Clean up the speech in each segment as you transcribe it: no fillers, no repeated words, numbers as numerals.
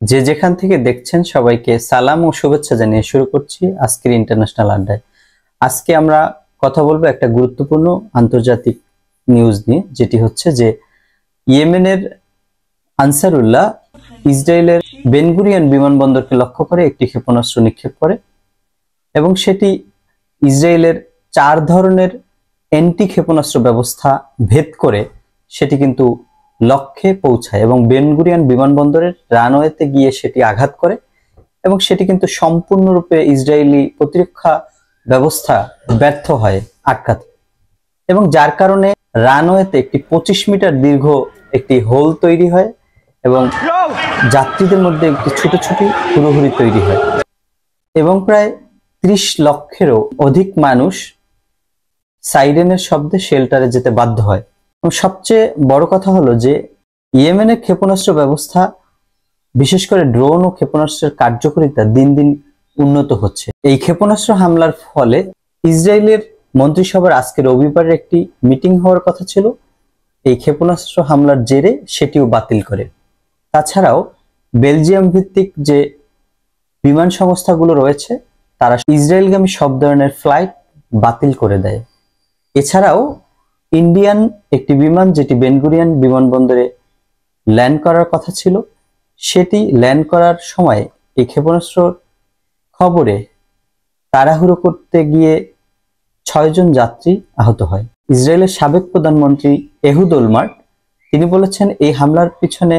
যে যেখান থেকে দেখছেন সবাইকে সালাম ও শুভেচ্ছা জানিয়ে শুরু করছি আজকের ইন্টারন্যাশনাল আড্ডায়। আজকে আমরা কথা বলবো একটা গুরুত্বপূর্ণ আন্তর্জাতিক নিউজ নিয়ে, যেটি হচ্ছে যে ইয়েমেনের আনসারুল্লাহ ইসরায়েলের বেন গুরিয়ন বিমানবন্দরকে লক্ষ্য করে একটি ক্ষেপণাস্ত্র নিক্ষেপ করে এবং সেটি ইসরায়েলের 4 ধরনের অ্যান্টি ক্ষেপণাস্ত্র ব্যবস্থা ভেদ করে সেটি কিন্তু লক্ষ্যে পৌঁছায় এবং বেন গুরিয়ন বিমানবন্দরের রানওয়েতে গিয়ে সেটি আঘাত করে এবং সেটি কিন্তু সম্পূর্ণরূপে ইসরায়েলি প্রতিরক্ষা ব্যবস্থা ব্যর্থ হয় আটকাতে, এবং যার কারণে রানওয়েতে একটি 25 মিটার দীর্ঘ একটি হোল তৈরি হয় এবং যাত্রীদের মধ্যে একটি ছুটোছুটি হুড়োহুড়ি তৈরি হয় এবং প্রায় 30 লক্ষেরও অধিক মানুষ সাইরেনের শব্দে শেল্টারে যেতে বাধ্য হয়। এবং সবচেয়ে বড় কথা হলো যে ইয়েমেনের ক্ষেপণাস্ত্র ব্যবস্থা, বিশেষ করে ড্রোন ও ক্ষেপণাস্ত্রের কার্যকারিতা দিন দিন উন্নত হচ্ছে। এই ক্ষেপণাস্ত্র হামলার ফলে ইসরায়েলের মন্ত্রিসভার আজকে রবিবারের একটি মিটিং হওয়ার কথা ছিল, এই ক্ষেপণাস্ত্র হামলার জেরে সেটিও বাতিল করে। তাছাড়াও বেলজিয়াম ভিত্তিক যে বিমান সংস্থাগুলো রয়েছে তারা ইসরায়েলগামী সব ধরনের ফ্লাইট বাতিল করে দেয়। এছাড়াও ইন্ডিয়ান একটি বিমান যেটি বেন গুরিয়ন বিমানবন্দরে ল্যান্ড করার কথা ছিল, সেটি ল্যান্ড করার সময় এই ক্ষেপণাস্ত্র খবরে তাড়াহুড়ো করতে গিয়ে 6 জন যাত্রী আহত হয়। ইসরায়েলের সাবেক প্রধানমন্ত্রী এহুদ ওলমার্ট তিনি বলেছেন, এই হামলার পিছনে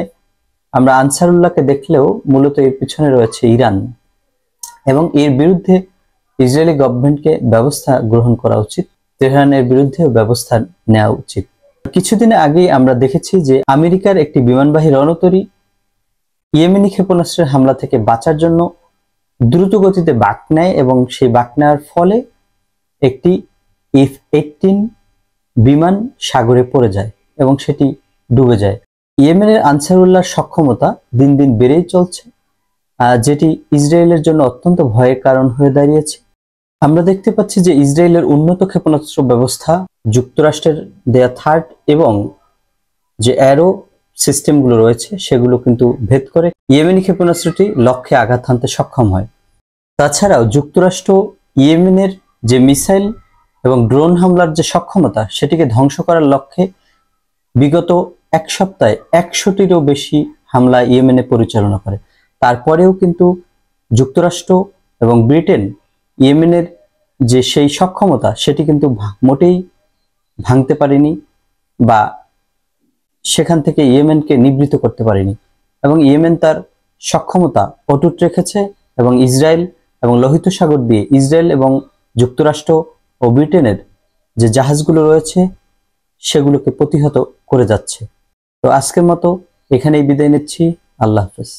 আমরা আনসারুল্লাহকে দেখলেও মূলত এর পিছনে রয়েছে ইরান এবং এর বিরুদ্ধে ইসরায়েলি গভর্নমেন্টকে ব্যবস্থা গ্রহণ করা উচিত, তেহরানের বিরুদ্ধেও ব্যবস্থা নেওয়া উচিত। কিছুদিন আগেই আমরা দেখেছি যে আমেরিকার একটি বিমানবাহী রণতরী ইয়েমেনি ক্ষেপণাস্ত্রের হামলা থেকে বাঁচার জন্য দ্রুত গতিতে বাঁক নেয় এবং সেই বাঁক নেওয়ার ফলে একটি F-18 বিমান সাগরে পড়ে যায় এবং সেটি ডুবে যায়। ইয়েমেনের আনসারুল্লাহর সক্ষমতা দিন দিন বেড়েই চলছে, যেটি ইসরায়েলের জন্য অত্যন্ত ভয়ের কারণ হয়ে দাঁড়িয়েছে। আমরা দেখতে পাচ্ছি যে ইসরায়েলের উন্নত ক্ষেপণাস্ত্র ব্যবস্থা, যুক্তরাষ্ট্রের দেয়া থার্ড এবং যে অ্যারো সিস্টেমগুলো রয়েছে সেগুলো কিন্তু ভেদ করে ইয়েমেনি ক্ষেপণাস্ত্রটি লক্ষ্যে আঘাত হানতে সক্ষম হয়। তাছাড়াও যুক্তরাষ্ট্র ইয়েমেনের যে মিসাইল এবং ড্রোন হামলার যে সক্ষমতা সেটিকে ধ্বংস করার লক্ষ্যে বিগত 1 সপ্তাহে 100টিরও বেশি হামলা ইয়েমেনে পরিচালনা করে। তারপরেও কিন্তু যুক্তরাষ্ট্র এবং ব্রিটেন ইয়েমেনের যে সেই সক্ষমতা সেটি কিন্তু মোটেই ভাঙতে পারেনি বা সেখান থেকে ইয়েমেনকে নিবৃত করতে পারেনি এবং ইয়েমেন তার সক্ষমতা অটুট রেখেছে এবং ইসরায়েল এবং লোহিত সাগর দিয়ে ইসরায়েল এবং যুক্তরাষ্ট্র ও ব্রিটেনের যে জাহাজগুলো রয়েছে সেগুলোকে প্রতিহত করে যাচ্ছে। তো আজকের মতো এখানেই বিদায় নিচ্ছি। আল্লাহ হাফেজ।